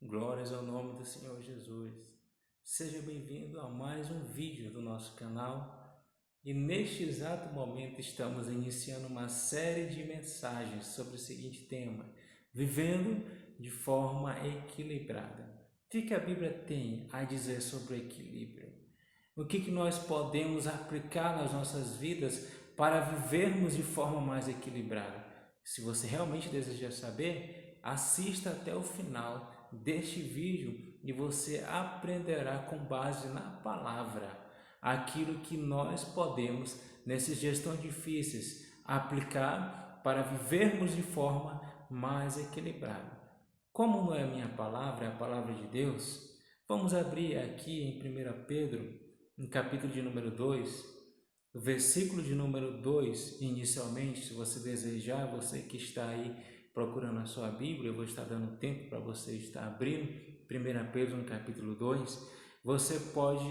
Glórias ao nome do Senhor Jesus. Seja bem-vindo a mais um vídeo do nosso canal. E neste exato momento estamos iniciando uma série de mensagens sobre o seguinte tema: vivendo de forma equilibrada. O que a Bíblia tem a dizer sobre o equilíbrio? O que nós podemos aplicar nas nossas vidas para vivermos de forma mais equilibrada? Se você realmente deseja saber, assista até o final deste vídeo e você aprenderá com base na palavra aquilo que nós podemos, nesses dias tão difíceis, aplicar para vivermos de forma mais equilibrada. Como não é a minha palavra, é a palavra de Deus, vamos abrir aqui em 1 Pedro, no capítulo de número 2, o versículo de número 2, inicialmente. Se você desejar, você que está aí procurando a sua Bíblia, eu vou estar dando tempo para você estar abrindo 1 Pedro no capítulo 2, você pode,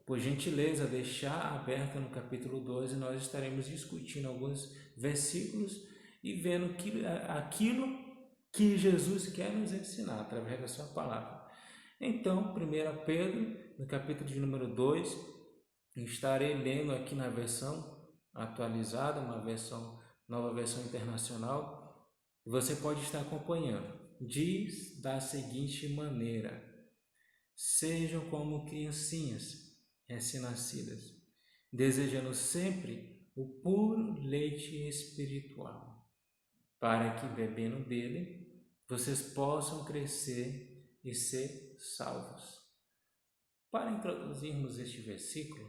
por gentileza, deixar aberto no capítulo 2 e nós estaremos discutindo alguns versículos e vendo aquilo que Jesus quer nos ensinar através da sua palavra. Então, 1 Pedro, no capítulo de número 2, estarei lendo aqui na versão atualizada, nova versão internacional. Você pode estar acompanhando. Diz da seguinte maneira: sejam como criancinhas recém-nascidas, desejando sempre o puro leite espiritual, para que, bebendo dele, vocês possam crescer e ser salvos. Para introduzirmos este versículo,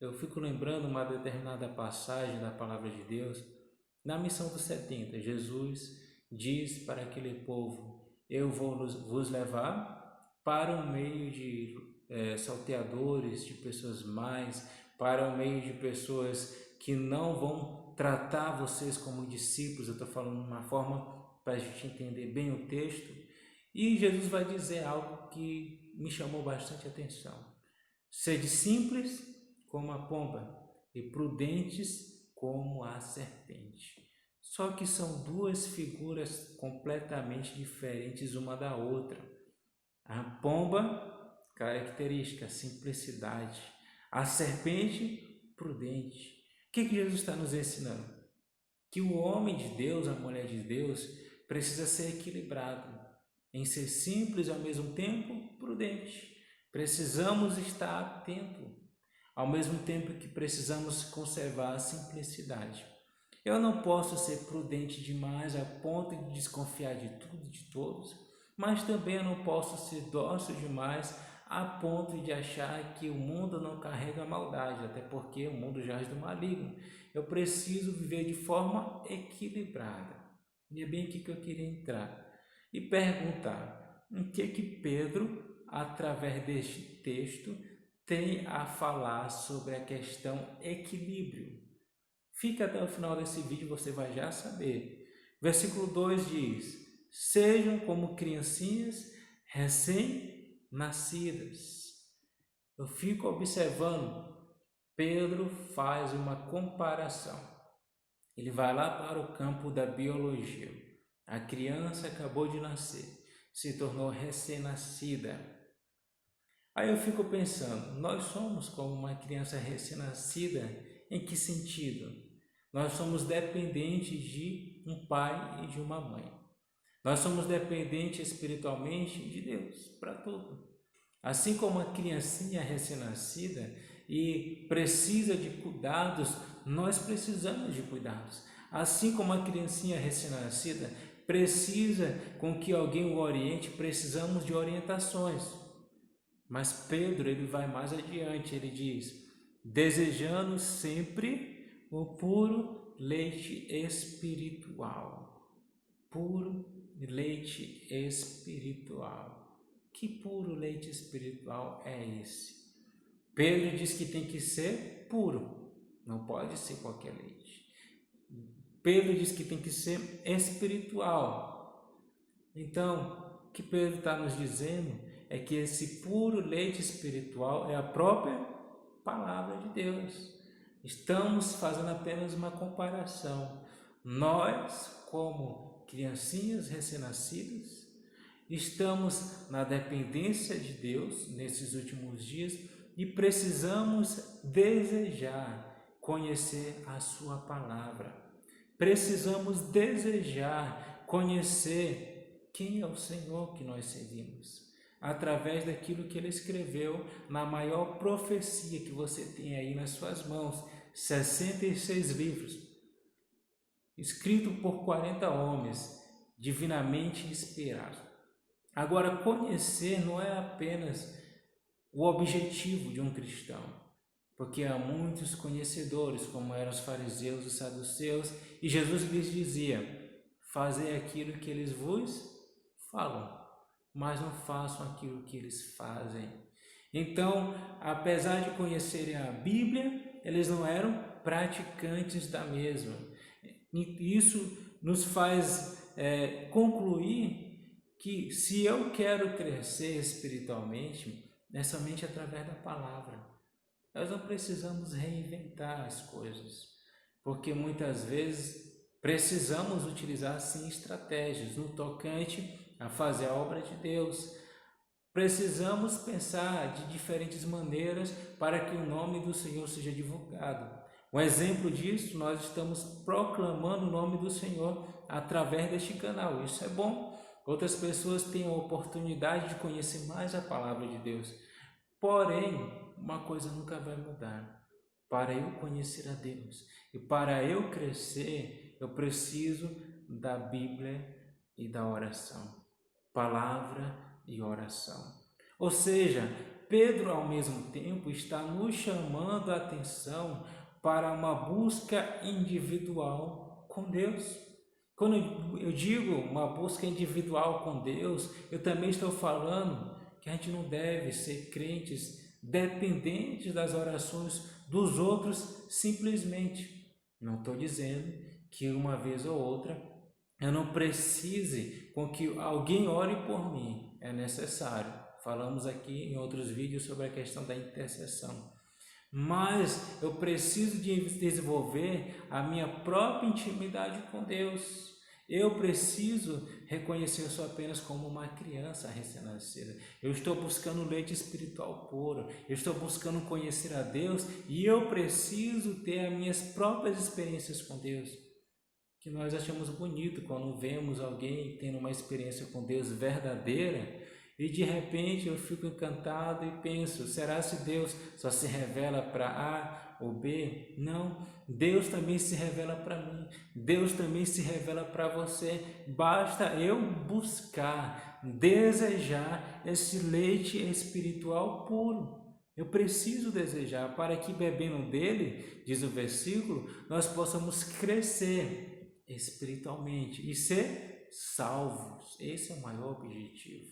eu fico lembrando uma determinada passagem da palavra de Deus. Na missão dos 70, Jesus diz para aquele povo: eu vou vos levar para um meio de salteadores, de pessoas más, para um meio de pessoas que não vão tratar vocês como discípulos. Eu estou falando de uma forma para a gente entender bem o texto. E Jesus vai dizer algo que me chamou bastante atenção: sede simples como a pomba e prudentes como a serpente. Só que são duas figuras completamente diferentes uma da outra. A pomba, característica, simplicidade. A serpente, prudente. O que Jesus está nos ensinando? Que o homem de Deus, a mulher de Deus, precisa ser equilibrado em ser simples e ao mesmo tempo prudente. Precisamos estar atentos, ao mesmo tempo que precisamos conservar a simplicidade. Eu não posso ser prudente demais a ponto de desconfiar de tudo e de todos, mas também eu não posso ser dócil demais a ponto de achar que o mundo não carrega maldade, até porque o mundo jaz do maligno. Eu preciso viver de forma equilibrada. E é bem aqui que eu queria entrar e perguntar o que Pedro, através deste texto, tem a falar sobre a questão equilíbrio. Fica até o final desse vídeo, você vai já saber. Versículo 2 diz: sejam como criancinhas recém-nascidas. Eu fico observando, Pedro faz uma comparação. Ele vai lá para o campo da biologia. A criança acabou de nascer, se tornou recém-nascida. Aí eu fico pensando, nós somos como uma criança recém-nascida em que sentido? Nós somos dependentes de um pai e de uma mãe. Nós somos dependentes espiritualmente de Deus para tudo. Assim como a criancinha recém-nascida e precisa de cuidados, nós precisamos de cuidados. Assim como a criancinha recém-nascida precisa com que alguém o oriente, precisamos de orientações. Mas Pedro, ele vai mais adiante, ele diz: desejando sempre o puro leite espiritual. Puro leite espiritual. Que puro leite espiritual é esse? Pedro diz que tem que ser puro, não pode ser qualquer leite. Pedro diz que tem que ser espiritual. Então, o que Pedro está nos dizendo é que esse puro leite espiritual é a própria palavra de Deus. Estamos fazendo apenas uma comparação. Nós, como criancinhas recém-nascidas, Estamos na dependência de Deus nesses últimos dias e precisamos desejar conhecer a sua palavra. Precisamos desejar conhecer quem é o Senhor que nós servimos, através daquilo que Ele escreveu na maior profecia que você tem aí nas suas mãos, 66 livros, escrito por 40 homens, divinamente inspirados. Agora, conhecer não é apenas o objetivo de um cristão, porque há muitos conhecedores, como eram os fariseus, os saduceus, e Jesus lhes dizia: fazei aquilo que eles vos falam, mas não façam aquilo que eles fazem. Então, apesar de conhecerem a Bíblia, eles não eram praticantes da mesma. E isso nos faz concluir que se eu quero crescer espiritualmente, é somente através da palavra. Nós não precisamos reinventar as coisas, porque muitas vezes precisamos utilizar sim estratégias no tocante a fazer a obra de Deus. Precisamos pensar de diferentes maneiras para que o nome do Senhor seja divulgado. Um exemplo disso, nós estamos proclamando o nome do Senhor através deste canal. Isso é bom. Outras pessoas têm a oportunidade de conhecer mais a palavra de Deus. Porém, uma coisa nunca vai mudar. Para eu conhecer a Deus e para eu crescer, eu preciso da Bíblia e da oração. Palavra e oração. Ou seja, Pedro ao mesmo tempo está nos chamando a atenção para uma busca individual com Deus. Quando eu digo uma busca individual com Deus, eu também estou falando que a gente não deve ser crentes dependentes das orações dos outros simplesmente. Não estou dizendo que uma vez ou outra eu não precise com que alguém ore por mim, é necessário. Falamos aqui em outros vídeos sobre a questão da intercessão. Mas eu preciso de desenvolver a minha própria intimidade com Deus. Eu preciso reconhecer eu sou apenas como uma criança recém-nascida. Eu estou buscando leite espiritual puro. Eu estou buscando conhecer a Deus e eu preciso ter as minhas próprias experiências com Deus. Que nós achamos bonito quando vemos alguém tendo uma experiência com Deus verdadeira e de repente eu fico encantado e penso, será se Deus só se revela para A ou B? Não, Deus também se revela para mim, Deus também se revela para você. Basta eu buscar, desejar esse leite espiritual puro. Eu preciso desejar para que bebendo dele, diz o versículo, nós possamos crescer espiritualmente e ser salvos. Esse é o maior objetivo.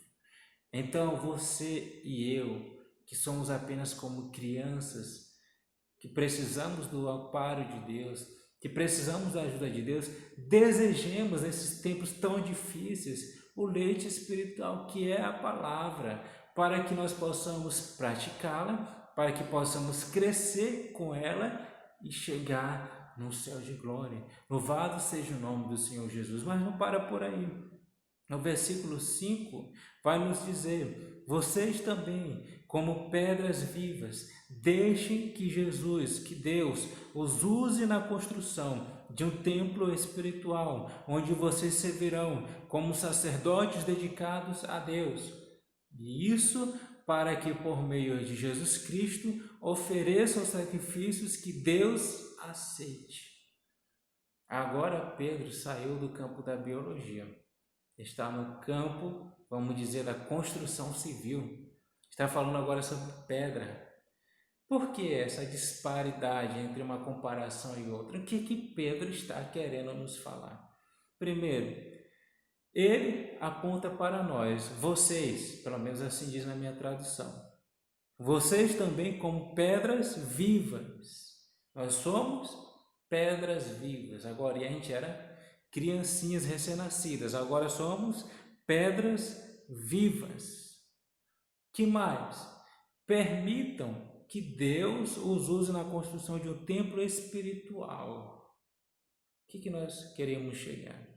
Então você e eu, que somos apenas como crianças, que precisamos do amparo de Deus, que precisamos da ajuda de Deus, desejemos nesses tempos tão difíceis o leite espiritual que é a palavra, para que nós possamos praticá-la, para que possamos crescer com ela e chegar no céu de glória. Louvado seja o nome do Senhor Jesus. Mas não para por aí. No versículo 5 vai nos dizer: vocês também, como pedras vivas, deixem que Jesus, que Deus, os use na construção de um templo espiritual, onde vocês servirão como sacerdotes dedicados a Deus. E isso para que por meio de Jesus Cristo ofereçam sacrifícios que Deus aceite. Agora Pedro saiu do campo da biologia, está no campo, vamos dizer, da construção civil. Está falando agora sobre pedra. Por que essa disparidade entre uma comparação e outra? O que Pedro está querendo nos falar? Primeiro, ele aponta para nós, vocês, pelo menos assim diz na minha tradução, vocês também como pedras vivas. Nós somos pedras vivas. Agora, e a gente era criancinhas recém-nascidas. Agora somos pedras vivas. Que mais? Permitam que Deus os use na construção de um templo espiritual. O que nós queremos chegar?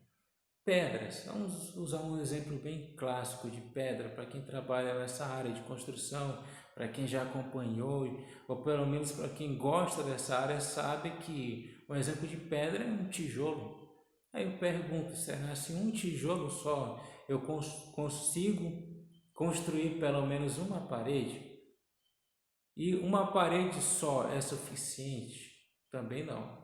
pedras. Vamos usar um exemplo bem clássico de pedra para quem trabalha nessa área de construção, para quem já acompanhou, ou pelo menos para quem gosta dessa área, sabe que um exemplo de pedra é um tijolo. Aí eu pergunto, será se um tijolo só eu consigo construir pelo menos uma parede? E uma parede só é suficiente? Também não.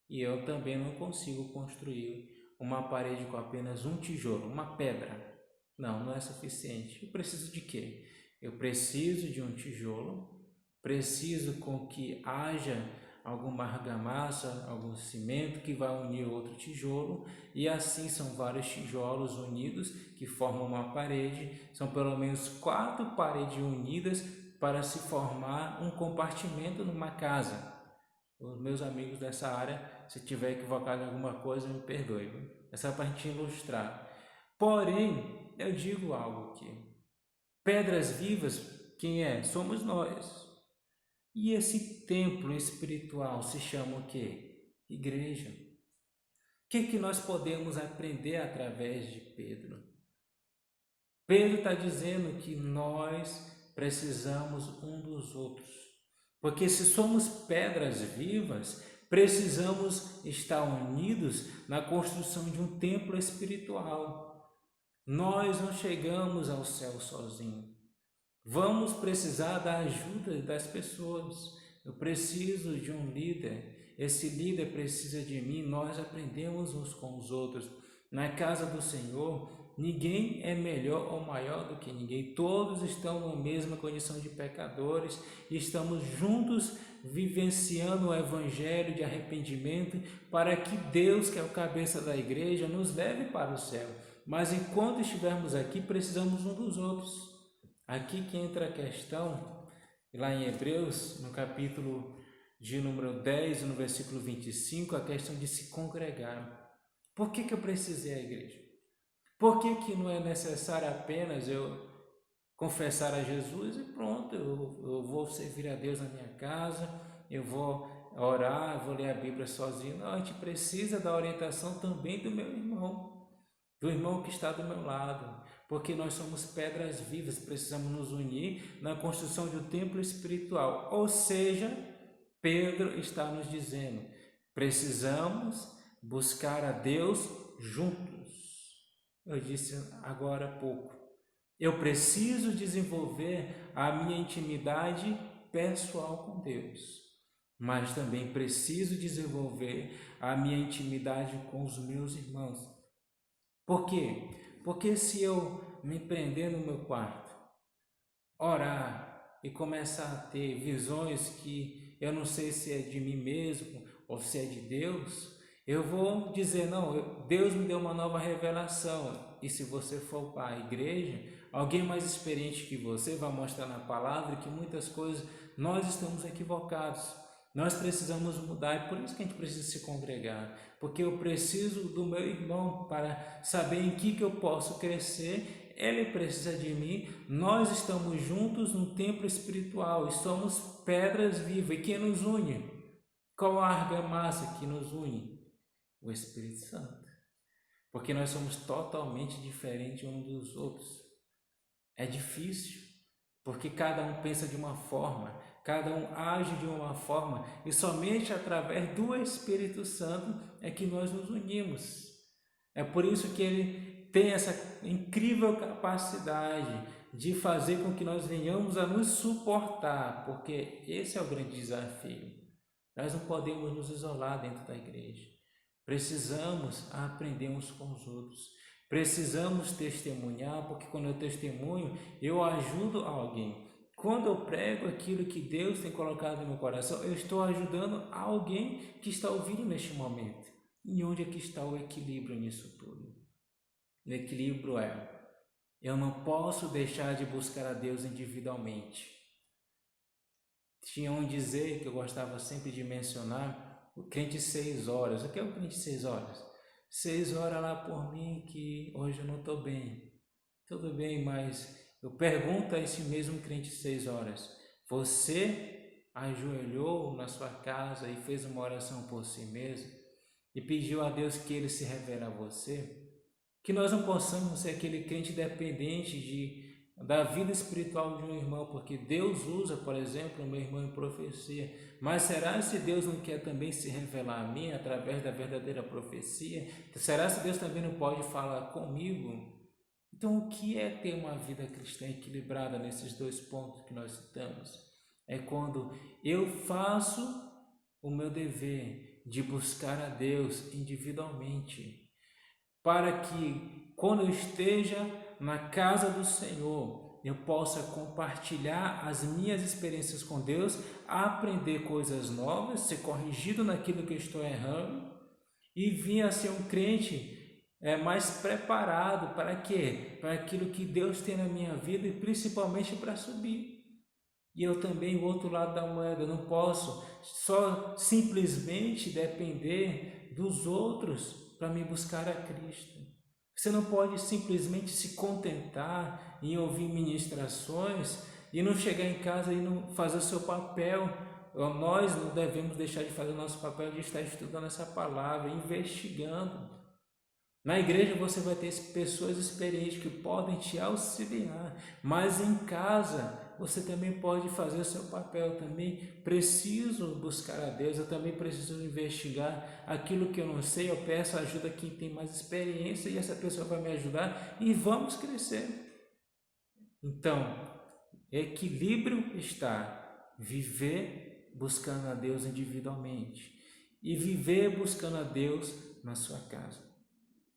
E eu também não consigo construir uma parede com apenas um tijolo, uma pedra. Não, não é suficiente. Eu preciso de quê? Eu preciso de um tijolo, preciso com que haja alguma argamassa, algum cimento que vai unir outro tijolo, e assim são vários tijolos unidos que formam uma parede. São pelo menos 4 paredes unidas para se formar um compartimento numa casa. Os meus amigos dessa área, se tiver equivocado em alguma coisa, me perdoe. É só para a gente ilustrar. Porém, eu digo algo aqui. Pedras vivas, quem é? Somos nós. E esse templo espiritual se chama o quê? Igreja. O que nós podemos aprender através de Pedro? Pedro está dizendo que nós precisamos um dos outros. Porque se somos pedras vivas, precisamos estar unidos na construção de um templo espiritual. Nós não chegamos ao céu sozinhos. Vamos precisar da ajuda das pessoas. Eu preciso de um líder. Esse líder precisa de mim. Nós aprendemos uns com os outros. Na casa do Senhor, ninguém é melhor ou maior do que ninguém. Todos estão na mesma condição de pecadores e estamos juntos vivenciando o evangelho de arrependimento para que Deus, que é o cabeça da igreja, nos leve para o céu. Mas enquanto estivermos aqui, precisamos um dos outros. Aqui que entra a questão, lá em Hebreus, no capítulo de número 10, no versículo 25, a questão de se congregar. Por que eu precisei da igreja? Por que não é necessário apenas eu confessar a Jesus e pronto, eu vou servir a Deus na minha casa, eu vou orar, vou ler a Bíblia sozinho? Não, a gente precisa da orientação também do meu irmão, do irmão que está do meu lado, porque nós somos pedras vivas, precisamos nos unir na construção de um templo espiritual. Ou seja, Pedro está nos dizendo, precisamos buscar a Deus juntos. Eu disse agora há pouco, eu preciso desenvolver a minha intimidade pessoal com Deus, mas também preciso desenvolver a minha intimidade com os meus irmãos. Por quê? Porque se eu me prender no meu quarto, orar e começar a ter visões que eu não sei se é de mim mesmo ou se é de Deus, eu vou dizer, não, Deus me deu uma nova revelação. E se você for para a igreja, alguém mais experiente que você vai mostrar na palavra que muitas coisas nós estamos equivocados. Nós precisamos mudar, e por isso que a gente precisa se congregar, porque eu preciso do meu irmão para saber em que eu posso crescer, ele precisa de mim, nós estamos juntos no templo espiritual e somos pedras vivas. E quem nos une? Qual a argamassa que nos une? O Espírito Santo. Porque nós somos totalmente diferentes uns dos outros. É difícil, porque cada um pensa de uma forma, cada um age de uma forma, e somente através do Espírito Santo é que nós nos unimos. É por isso que ele tem essa incrível capacidade de fazer com que nós venhamos a nos suportar, porque esse é o grande desafio. Nós não podemos nos isolar dentro da igreja. Precisamos aprender uns com os outros. Precisamos testemunhar, porque quando eu testemunho, eu ajudo alguém. Quando eu prego aquilo que Deus tem colocado no meu coração, eu estou ajudando alguém que está ouvindo neste momento. E onde é que está o equilíbrio nisso tudo? O equilíbrio é, eu não posso deixar de buscar a Deus individualmente. Tinha um dizer que eu gostava sempre de mencionar, o crente 6 horas. O que é o crente 6 horas? 6 horas lá por mim que hoje eu não estou bem. Tudo bem, mas eu pergunto a esse mesmo crente 6 horas, você ajoelhou na sua casa e fez uma oração por si mesmo e pediu a Deus que ele se revele a você? Que nós não possamos ser aquele crente dependente da vida espiritual de um irmão, porque Deus usa, por exemplo, o meu irmão em profecia. Mas será se Deus não quer também se revelar a mim através da verdadeira profecia? Será se Deus também não pode falar comigo? Então, o que é ter uma vida cristã equilibrada nesses dois pontos que nós citamos? É quando eu faço o meu dever de buscar a Deus individualmente, para que quando eu esteja na casa do Senhor, eu possa compartilhar as minhas experiências com Deus, aprender coisas novas, ser corrigido naquilo que eu estou errando e vir a ser um crente mais preparado para quê? Para aquilo que Deus tem na minha vida e principalmente para subir. E eu também, o outro lado da moeda, não posso só simplesmente depender dos outros para me buscar a Cristo. Você não pode simplesmente se contentar em ouvir ministrações e não chegar em casa e não fazer o seu papel. Nós não devemos deixar de fazer o nosso papel de estar estudando essa palavra, investigando. Na igreja você vai ter pessoas experientes que podem te auxiliar, mas em casa você também pode fazer o seu papel. Eu também preciso buscar a Deus, eu também preciso investigar aquilo que eu não sei. Eu peço ajuda a quem tem mais experiência e essa pessoa vai me ajudar e vamos crescer. Então, equilíbrio está viver buscando a Deus individualmente e viver buscando a Deus na sua casa.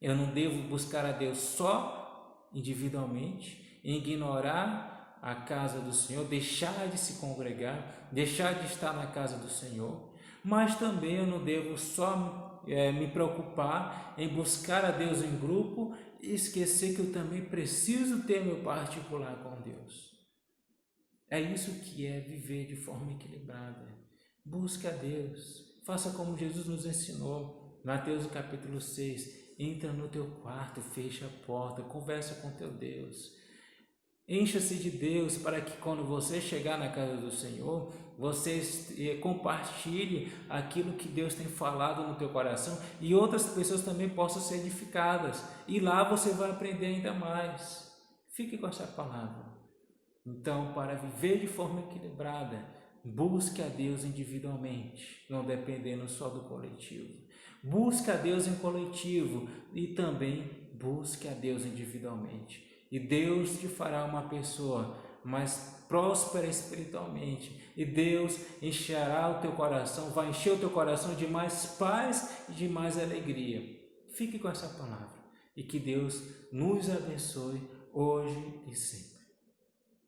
Eu não devo buscar a Deus só individualmente, ignorar a casa do Senhor, deixar de se congregar, deixar de estar na casa do Senhor, mas também eu não devo só me preocupar em buscar a Deus em grupo e esquecer que eu também preciso ter meu particular com Deus. É isso que é viver de forma equilibrada. Busque a Deus, faça como Jesus nos ensinou, Mateus capítulo 6, entra no teu quarto, fecha a porta, conversa com teu Deus. Encha-se de Deus para que quando você chegar na casa do Senhor, você compartilhe aquilo que Deus tem falado no teu coração e outras pessoas também possam ser edificadas. E lá você vai aprender ainda mais. Fique com essa palavra. Então, para viver de forma equilibrada, busque a Deus individualmente, não dependendo só do coletivo. Busque a Deus em coletivo e também busque a Deus individualmente. E Deus te fará uma pessoa mais próspera espiritualmente. E Deus encherá o teu coração, vai encher o teu coração de mais paz e de mais alegria. Fique com essa palavra e que Deus nos abençoe hoje e sempre.